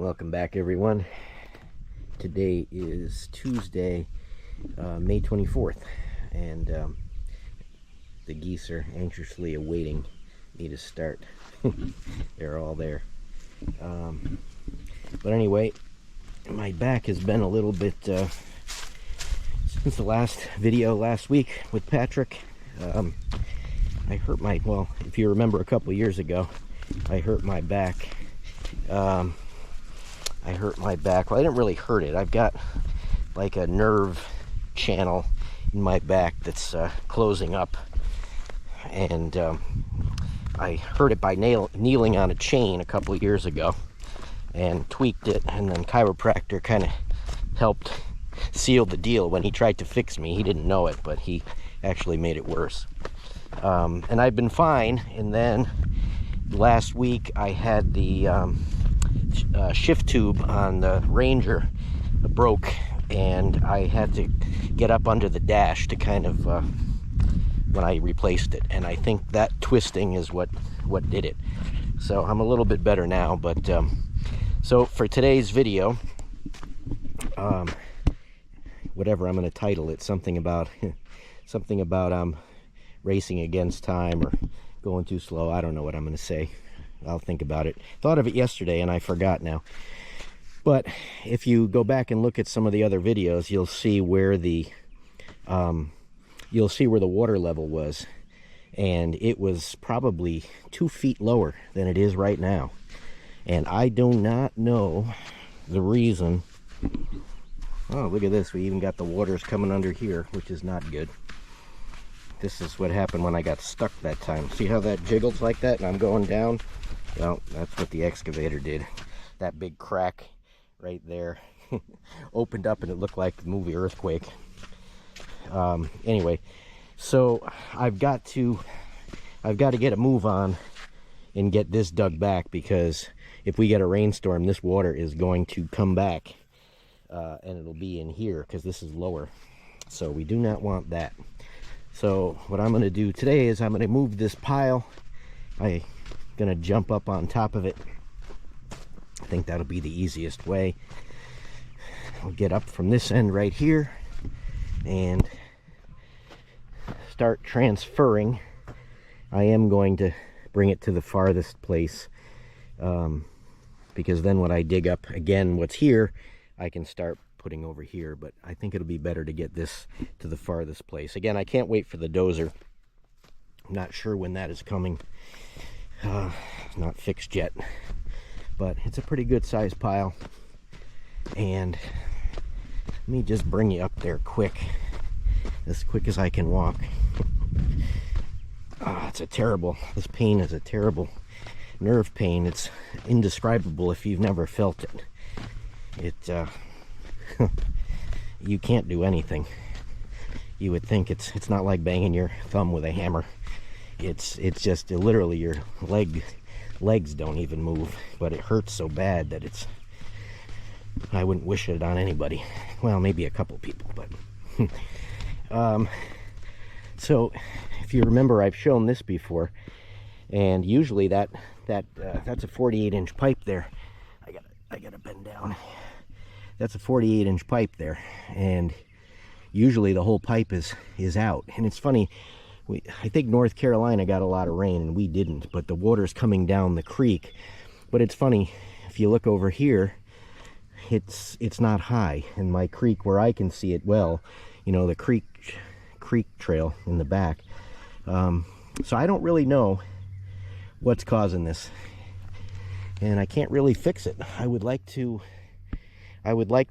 Welcome back, everyone. Today is Tuesday, May 24th, and the geese are anxiously awaiting me to start. They're all there. But anyway, my back has been a little bit, since the last video last week with Patrick. I hurt my, well, if you remember a couple years ago, I hurt my back. Well, I didn't really hurt it. I've got like a nerve channel in my back that's closing up, and I hurt it by kneeling on a chain a couple of years ago and tweaked it, and then chiropractor kind of helped seal the deal. When he tried to fix me, he didn't know it, but he actually made it worse. And I've been fine, and then last week I had the shift tube on the Ranger broke, and I had to get up under the dash to kind of when I replaced it, and I think that twisting is what did it. So I'm a little bit better now, but so for today's video, whatever I'm going to title it, something about racing against time or going too slow. I don't know what I'm going to say. I'll think about it. Thought of it yesterday and I forgot now. But if you go back and look at some of the other videos, you'll see where the water level was, and it was probably 2 feet lower than it is right now. And I do not know the reason. Oh, look at this. We even got the waters coming under here, which is not good. This is what happened when I got stuck that time. See how that jiggles like that and I'm going down? Well, that's what the excavator did. That big crack right there opened up and it looked like the movie Earthquake. Anyway, so I've got to get a move on and get this dug back, because if we get a rainstorm, this water is going to come back and it'll be in here because this is lower. So we do not want that. So what I'm going to do today is I'm going to move this pile. I'm going to jump up on top of it. I think that'll be the easiest way. I'll get up from this end right here and start transferring. I am going to bring it to the farthest place, because then when I dig up again what's here, I can start putting over here. But I think it'll be better to get this to the farthest place. Again, I can't wait for the dozer. I'm not sure when that is coming. It's not fixed yet, but it's a pretty good sized pile. And let me just bring you up there quick, as quick as I can walk. This pain is a terrible nerve pain. It's indescribable if you've never felt it. You can't do anything. You would think it's not like banging your thumb with a hammer. It's just literally your legs don't even move, but it hurts so bad that I wouldn't wish it on anybody. Well, maybe a couple people, but so if you remember, I've shown this before, and usually that's a 48-inch pipe there. I gotta bend down. That's a 48-inch pipe there, and usually the whole pipe is out. And it's funny, I think North Carolina got a lot of rain and we didn't, but the water's coming down the creek. But it's funny, if you look over here, it's not high, and my creek, where I can see it well, you know, the creek trail in the back. So I don't really know what's causing this, and I can't really fix it. I would like to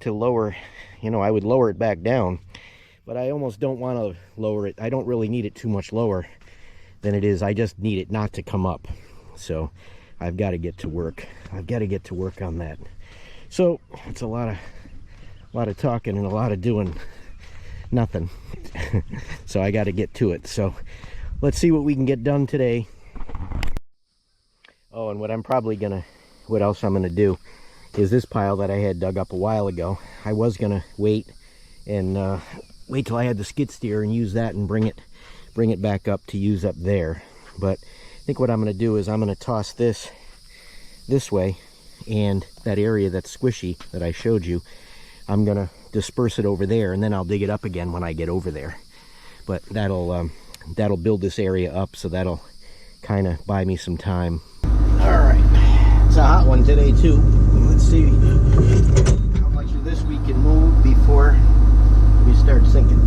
lower, I would lower it back down, but I almost don't want to lower it. I don't really need it too much lower than it is. I just need it not to come up. So I've got to get to work. I've got to get to work on that. So it's a lot of talking and a lot of doing nothing. So I got to get to it. So let's see what we can get done today. Oh, and what else I'm gonna do is this pile that I had dug up a while ago. I was gonna wait till I had the skid steer and use that and bring it back up to use up there. But I think what I'm gonna do is I'm gonna toss this way and that area that's squishy that I showed you, I'm gonna disperse it over there, and then I'll dig it up again when I get over there. But that'll build this area up, so that'll kind of buy me some time. All right, it's a hot one today too. Let's see how much of this we can move before we start sinking.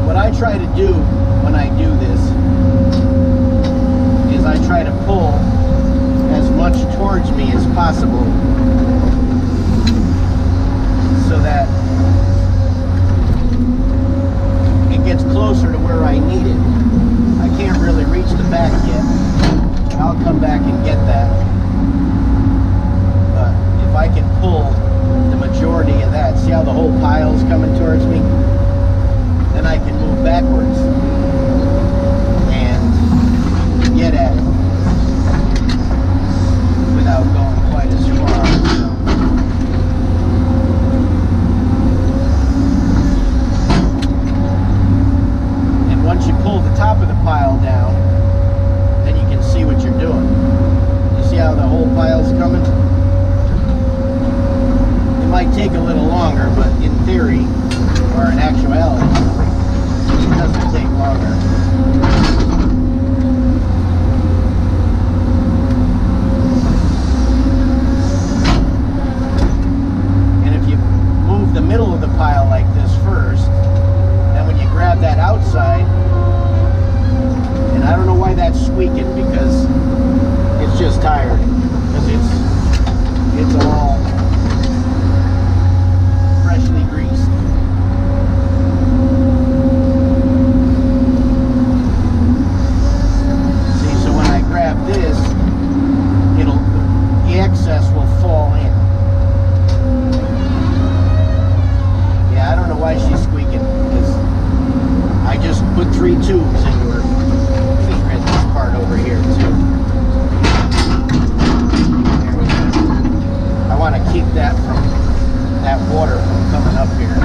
What I try to do when I do this is I try to pull as much towards me as possible so that it gets closer to where I need it. I can't really reach the back yet, but I'll come back and get that. But if I can pull the majority of that, see how the whole pile's coming towards me? Then I can move backwards and get at it without going quite as far. And once you pull the top of the pile down, then you can see what you're doing. You see how the whole pile's coming? It might take a little longer, but in theory, or in actuality, it doesn't take longer. And if you move the middle of the pile like this first, then when you grab that outside, and I don't know why that's squeaking, because it's just tired, because it's all freshly greased. This, the excess will fall in. Yeah, I don't know why she's squeaking, because I just put 3 tubes into her. Let me thread this part over here too. There we go. I want to keep that water from coming up here.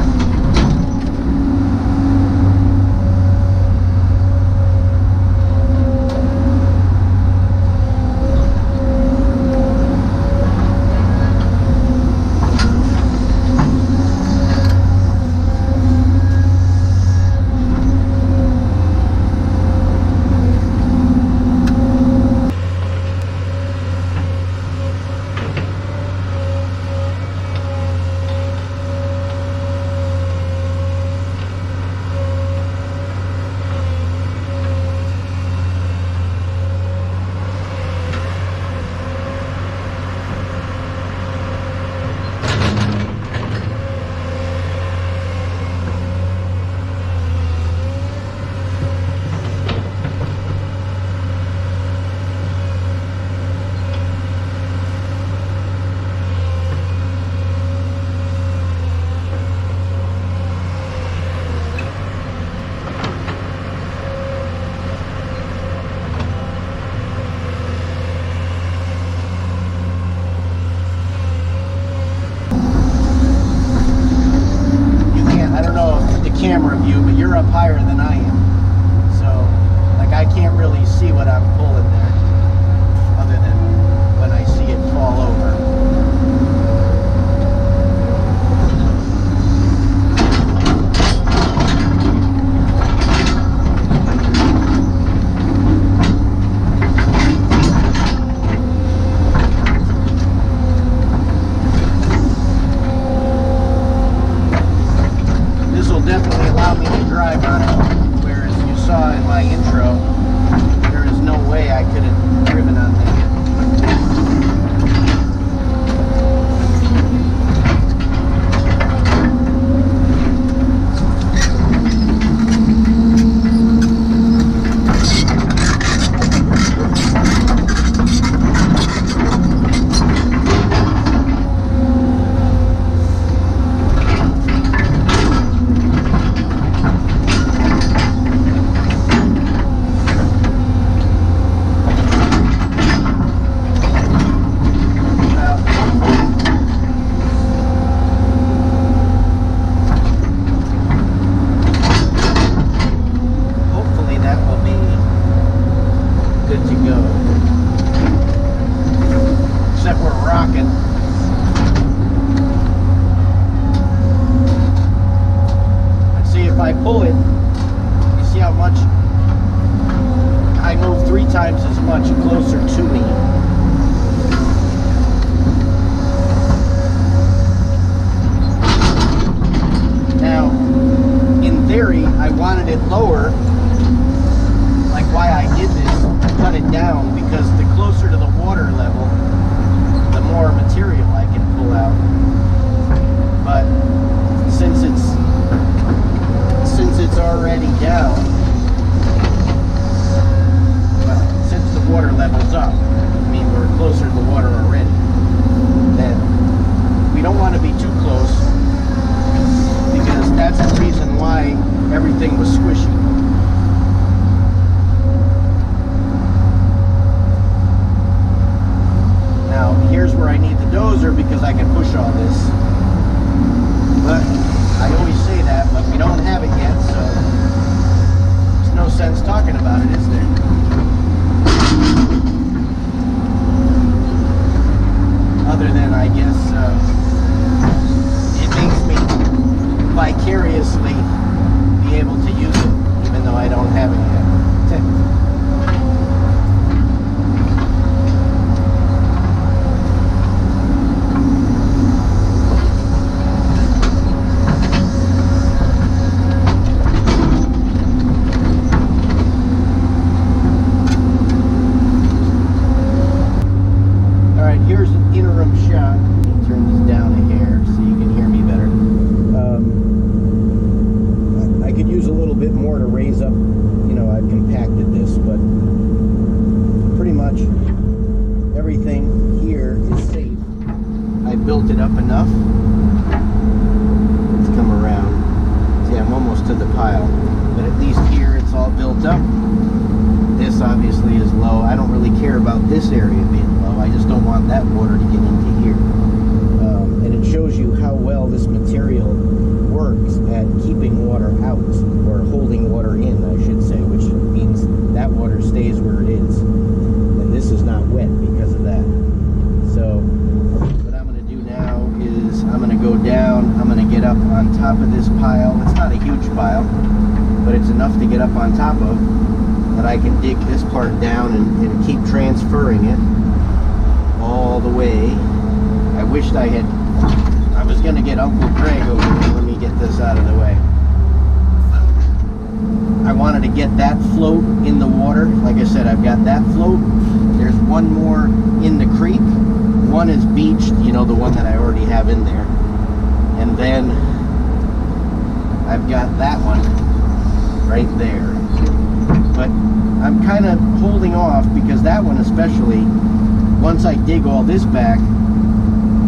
Camera view, but you're up higher than I am, so like I can't really see what I'm pulling there other than when I see it fall over. Definitely allow me to drive on it, whereas you saw in my intro, there is no way lower, like why I did this, cut it down, because the closer to the water level, the more material I can pull out. But since it's already down, well, since the water level's up, I mean we're closer to the water already, then we don't want to be too close, because that's the reason why everything was squishy. Now here's where I need the dozer, because I can push all this. But I always say that, but we don't have it yet, so there's no sense talking about it, is there? Other than, I guess, it makes me vicariously be able to use it, even though I don't have it yet. Here's an interim shot. Let me turn this down a hair so you can hear me better. I could use a little bit more to raise up, you know, I've compacted this, but pretty much everything here is safe. I built it up enough. Let's come around. See, I'm almost to the pile, but at least here it's all built up. This obviously is low. I don't really care about this area being low. I just don't want that water to get into here. And it shows you how well this material works at keeping water out, or holding water in, I should say, which means that water stays where it is. And this is not wet because of that. So what I'm going to do now is I'm going to go down. I'm going to get up on top of this pile. It's not a huge pile, but it's enough to get up on top of, that I can dig this part down and keep transferring it all the way. I wished I was going to get Uncle Craig over here. Let me get this out of the way. I wanted to get that float in the water. Like I said, I've got that float. There's one more in the creek. One is beached, you know, the one that I already have in there. And then I've got that one right there. But I'm kind of holding off, because that one especially, once I dig all this back,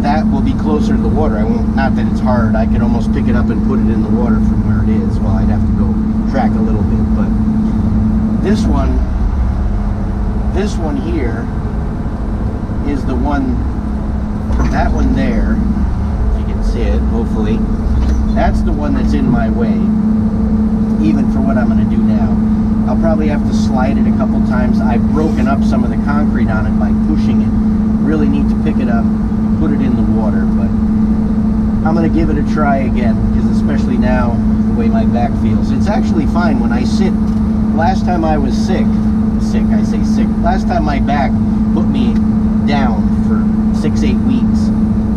that will be closer to the water. I won't, not that it's hard, I could almost pick it up and put it in the water from where it is. Well, I'd have to go track a little bit, but this one here is the one, that one there, if you can see it, hopefully, that's the one that's in my way, even for what I'm going to do now. I'll probably have to slide it a couple times. I've broken up some of the concrete on it by pushing it. Really need to pick it up, put it in the water, but I'm going to give it a try again, because especially now, the way my back feels. It's actually fine when I sit. Last time I was sick, I say sick, last time my back put me down for 6-8 weeks,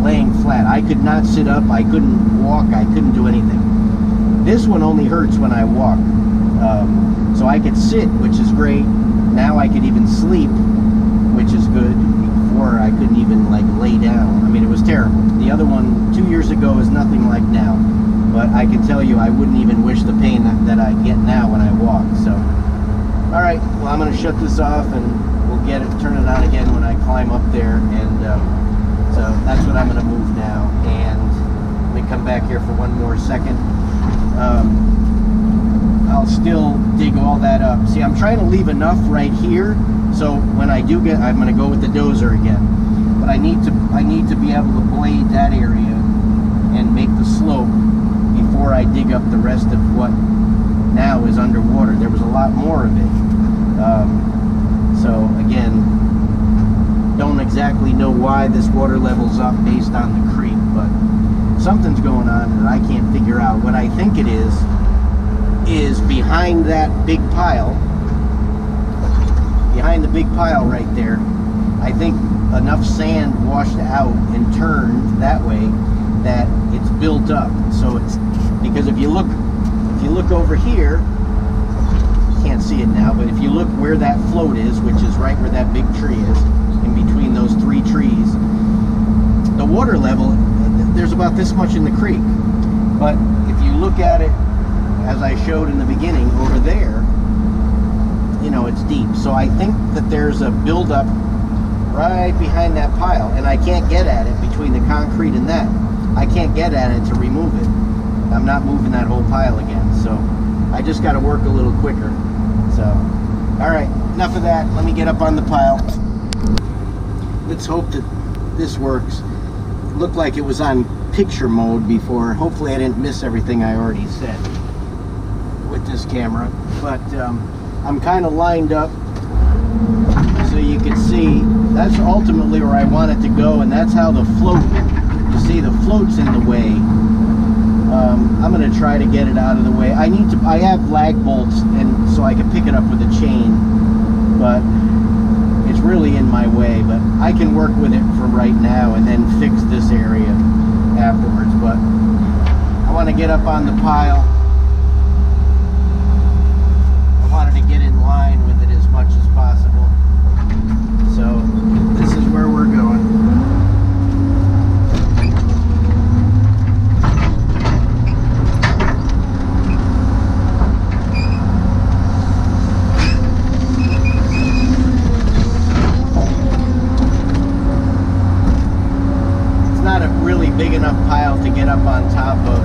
laying flat. I could not sit up, I couldn't walk, I couldn't do anything. This one only hurts when I walk. So I could sit, which is great. Now I could even sleep, which is good. Before I couldn't even like lay down. I mean, it was terrible. The other one 2 years ago is nothing like now. But I can tell you, I wouldn't even wish the pain that I get now when I walk. So, all right. Well, I'm going to shut this off, and we'll get it, turn it on again when I climb up there. And so that's what I'm going to move now. And let me come back here for one more second. I'll still dig all that up. See, I'm trying to leave enough right here, so when I do get, I'm going to go with the dozer again. But I need to be able to blade that area and make the slope before I dig up the rest of what now is underwater. There was a lot more of it. So again, don't exactly know why this water level's up based on the creek, but something's going on that I can't figure out. What I think it is behind that big pile, behind the big pile right there, I think enough sand washed out and turned that way that it's built up. So it's, because if you look over here, can't see it now, but if you look where that float is, which is right where that big tree is, in between those 3 trees, the water level, there's about this much in the creek. But if you look at it, as I showed in the beginning, over there, you know, it's deep. So I think that there's a buildup right behind that pile, and I can't get at it between the concrete and that. I can't get at it to remove it. I'm not moving that whole pile again, so I just got to work a little quicker. So, all right, enough of that. Let me get up on the pile. Let's hope that this works. It looked like it was on picture mode before. Hopefully I didn't miss everything I already said with this camera, but I'm kind of lined up so you can see that's ultimately where I want it to go, and that's how the float, you see the float's in the way. I'm going to try to get it out of the way. I have lag bolts, and so I can pick it up with a chain, but it's really in my way. But I can work with it for right now and then fix this area afterwards. But I want to get up on the pile. I wanted to get in line with it as much as possible. So this is where we're going. Big enough pile to get up on top of.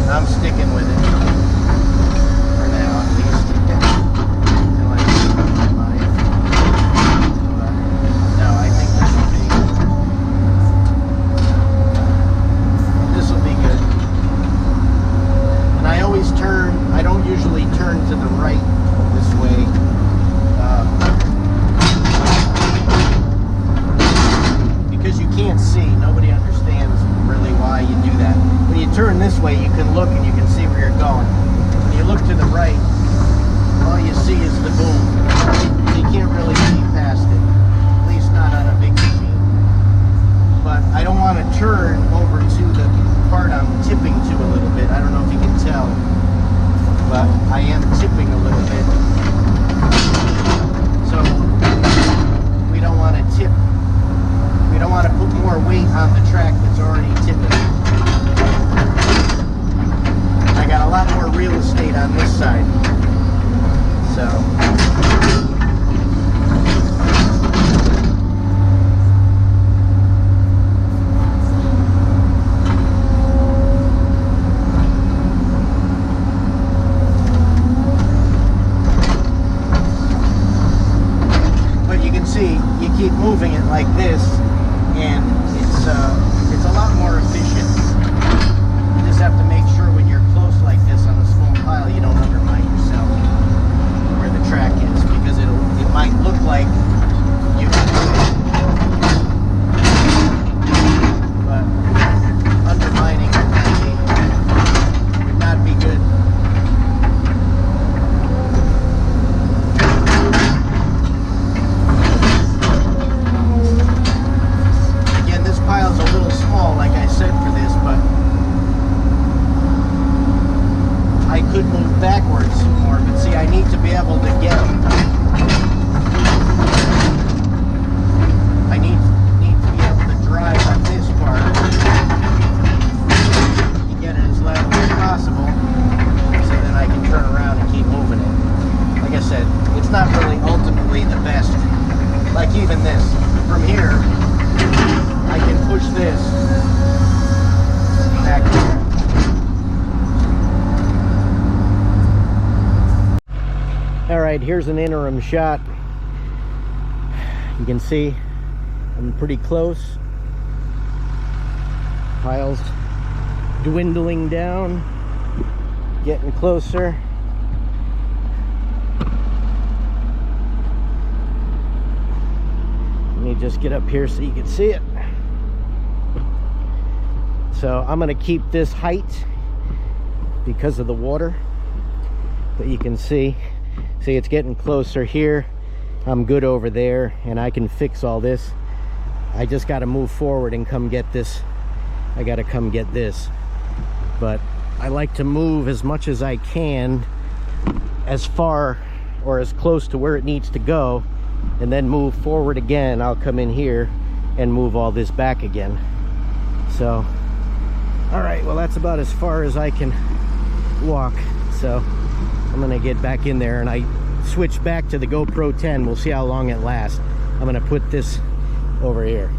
I'm sticking with it for now, at least. Until I change my mind. But no, I think this will be good. And I always turn. I don't usually turn to the right this way. Because you can't see. Nobody understands really why you do that. When you turn this way, you can look and you can see where you're going. When you look to the right, all you see is the boom. You can't really see past it, at least not on a big machine. But I don't want to turn over to the part I'm tipping to a little bit. I don't know if you can tell, but I am tipping a little bit. So we don't want to tip. We don't want to put more weight on the track that's already tipping. I got a lot more real estate on this side. So but you can see you keep moving it like this, and it's a lot more efficient. You just have to make sure when you're close like this on a small pile, you don't undermine yourself where the track is, because it might look like you can do it, but undermining would not be good. Again, this pile's a little small, like I said, for this, but I could move backwards more, but see, I need to be able to get I need to be able to drive on this part to get it as level as possible, so then I can turn around and keep moving it. Like I said, it's not really ultimately the best. Like even this, from here, I can push this back there. Alright, here's an interim shot. You can see I'm pretty close. Piles dwindling down, getting closer. Let me just get up here so you can see it. So I'm going to keep this height because of the water, but you can see it's getting closer here. I'm good over there, and I can fix all this. I just got to move forward and come get this. I got to come get this. But I like to move as much as I can, as far or as close to where it needs to go, and then move forward again. I'll come in here and move all this back again. So, all right, well, that's about as far as I can walk. So I'm gonna get back in there, and I switch back to the GoPro 10. We'll see how long it lasts. I'm gonna put this over here.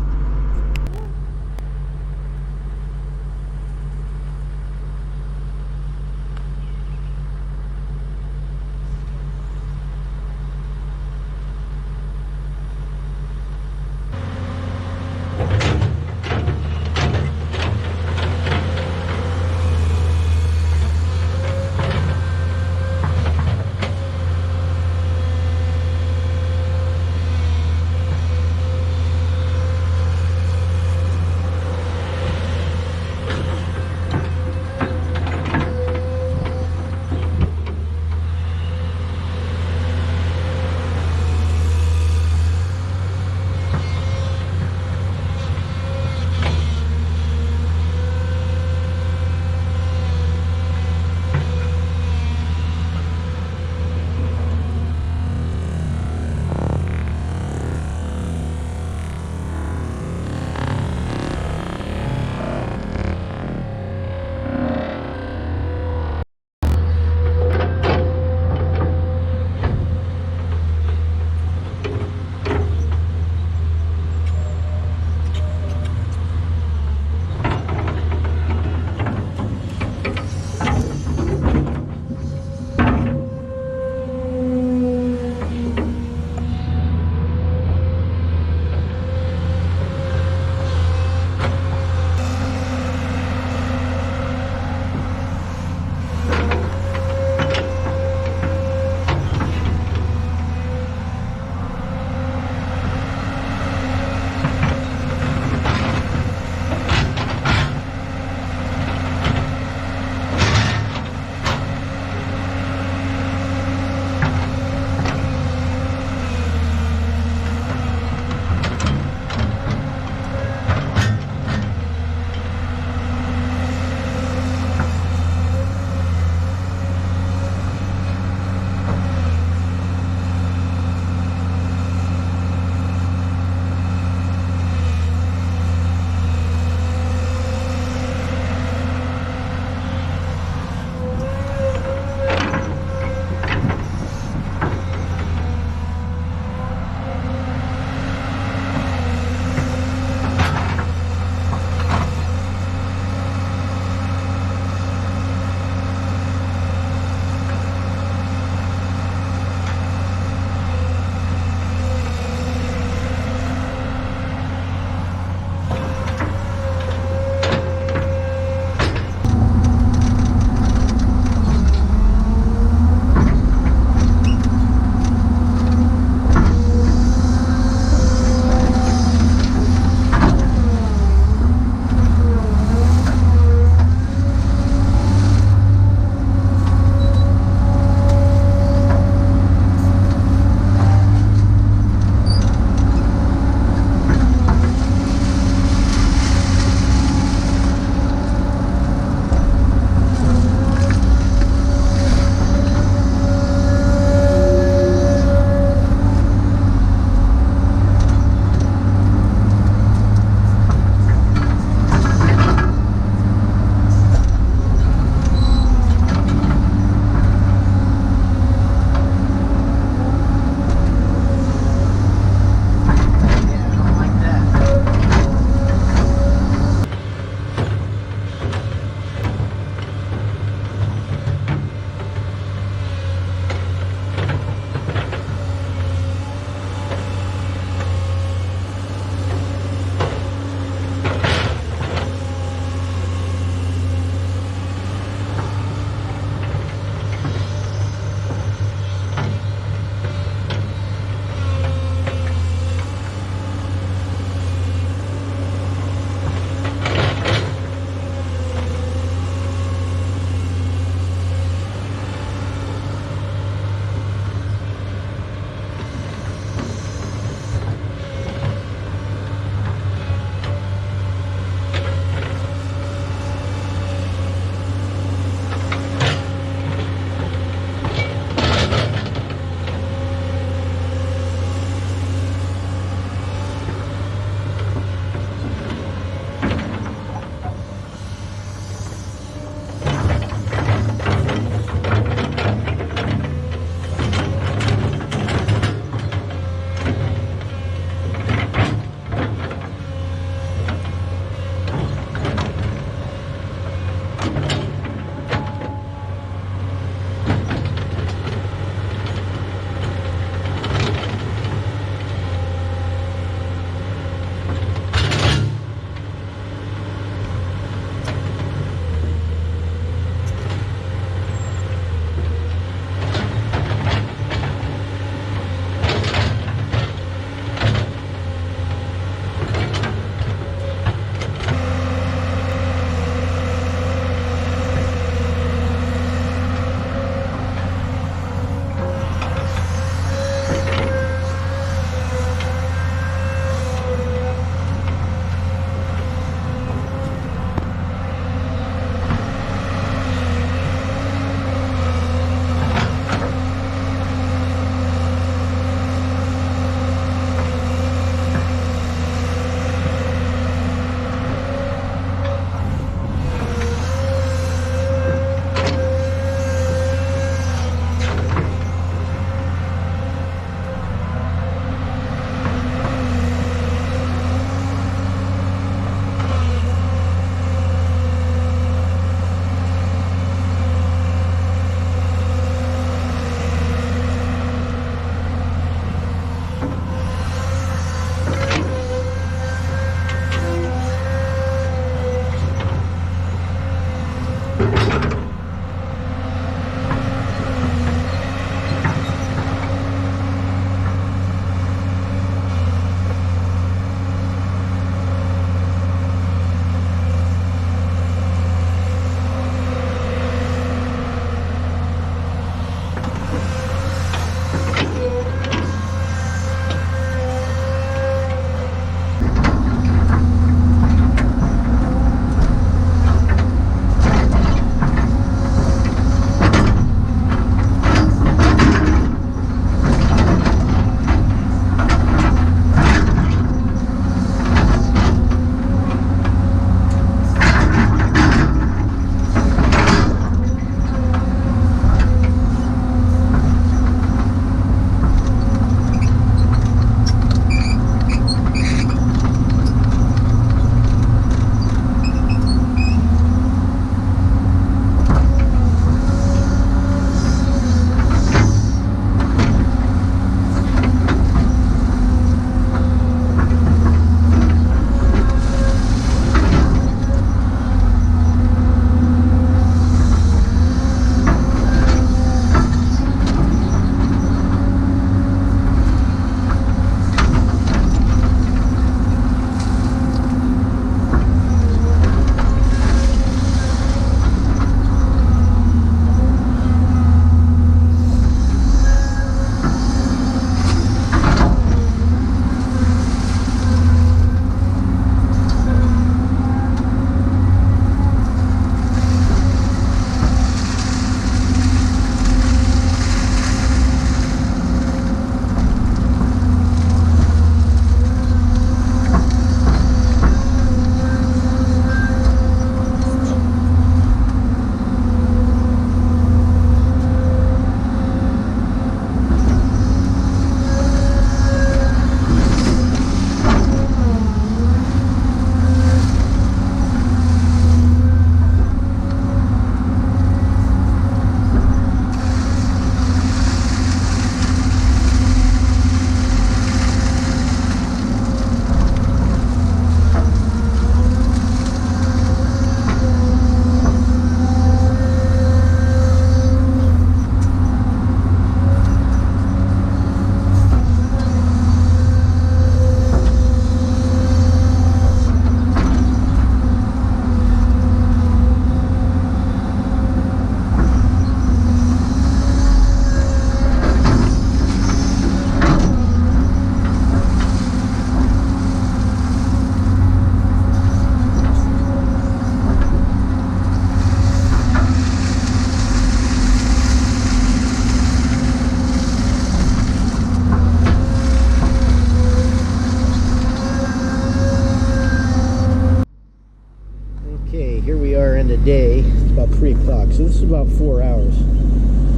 day. It's about 3 o'clock, so this is about 4 hours.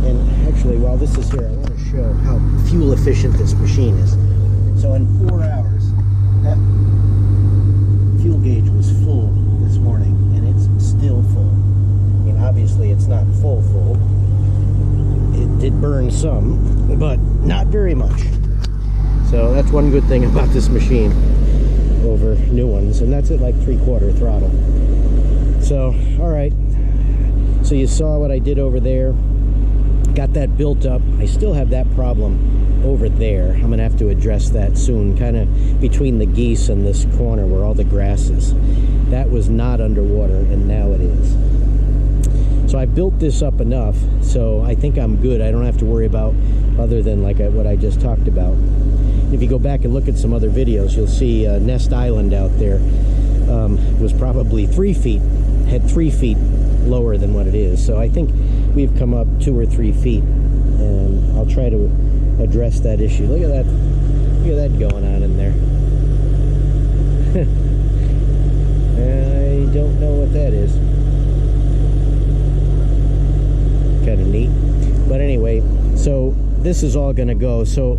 And actually, while this is here, I want to show how fuel efficient this machine is. So in 4 hours, that fuel gauge was full this morning, and it's still full. burn some, but not very much. So that's one good thing about this machine over new ones, and that's at like 3/4 throttle. So, all right. So you saw what I did over there. Got that built up. I still have that problem over there. I'm gonna have to address that soon, kind of between the geese and this corner where all the grass is. That was not underwater, and now it is. So I built this up enough, so I think I'm good. I don't have to worry about other than like what I just talked about. If you go back and look at some other videos, you'll see Nest Island out there was probably 3 feet, had 3 feet lower than what it is. So I think we've come up 2 or 3 feet, and I'll try to address that issue. Look at that. Look at that going on in there. I don't know what that is. Kind of neat. But anyway, so this is all gonna go. So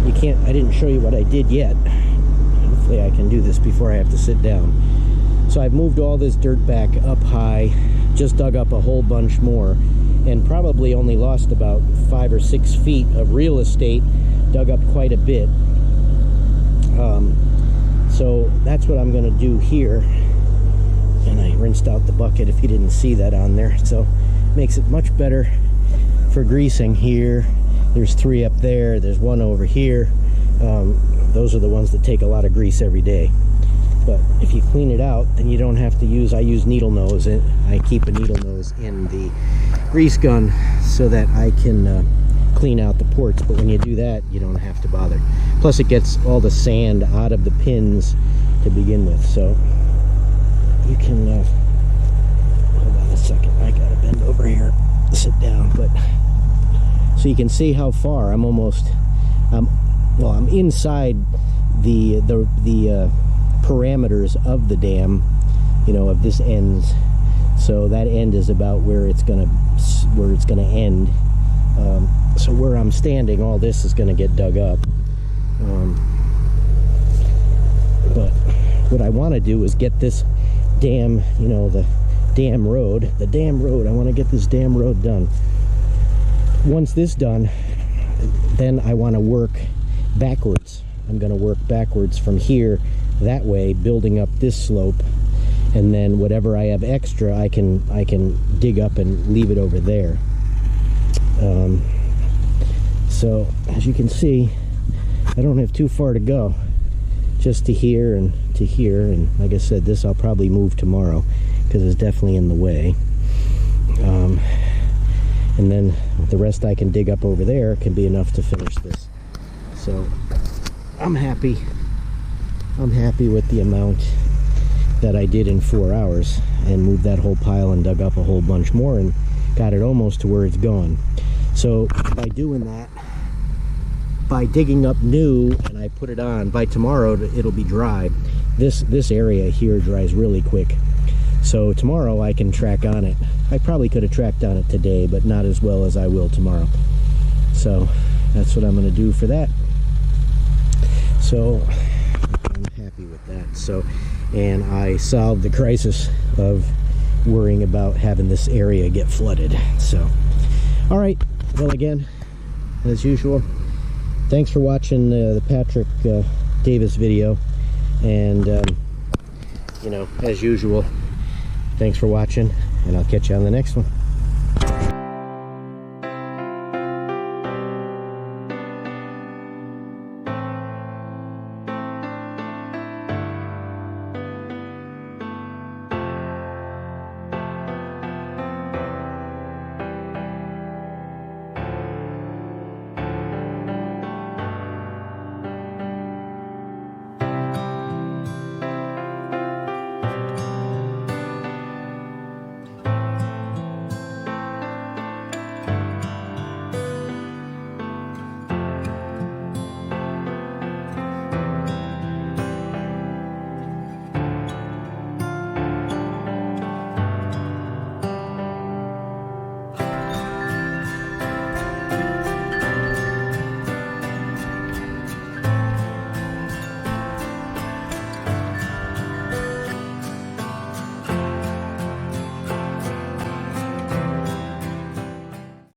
you can't, I didn't show you what I did yet. Hopefully I can do this before I have to sit down. So I've moved all this dirt back up high, just dug up a whole bunch more, and probably only lost about 5 or 6 feet of real estate, dug up quite a bit. So that's what I'm gonna do here. And I rinsed out the bucket if you didn't see that on there. So makes it much better for greasing here. There's 3 up there, there's 1 over here. Those are the ones that take a lot of grease every day. But if you clean it out, then you don't have to use, I use needle nose. I keep a needle nose in the grease gun so that I can clean out the ports. But when you do that, you don't have to bother. Plus it gets all the sand out of the pins to begin with. So you can, hold on a second, I gotta bend over here, sit down. But so you can see how far I'm almost, well, I'm inside the parameters of the dam, you know, of this end. So that end is about where it's gonna end. So where I'm standing, all this is gonna get dug up. But what I want to do is get this dam, you know, the dam road. I want to get this dam road done. Once this done, then I want to work backwards. I'm going to work backwards from here that way, building up this slope, and then whatever I have extra I can dig up and leave it over there. So as you can see, I don't have too far to go, just to here and to here. And like I said, this I'll probably move tomorrow because it's definitely in the way. And then the rest I can dig up over there can be enough to finish this. So I'm happy with the amount that I did in 4 hours, and moved that whole pile and dug up a whole bunch more and got it almost to where it's going. So by doing that, by digging up new and I put it on, by tomorrow it'll be dry. This area here dries really quick. So tomorrow I can track on it. I probably could have tracked on it today, but not as well as I will tomorrow. So that's what I'm going to do for that. So I'm happy with that. So, and I solved the crisis of worrying about having this area get flooded. So, all right. Well, again, as usual, thanks for watching the Patrick Davis video. And, you know, as usual, thanks for watching, and I'll catch you on the next one.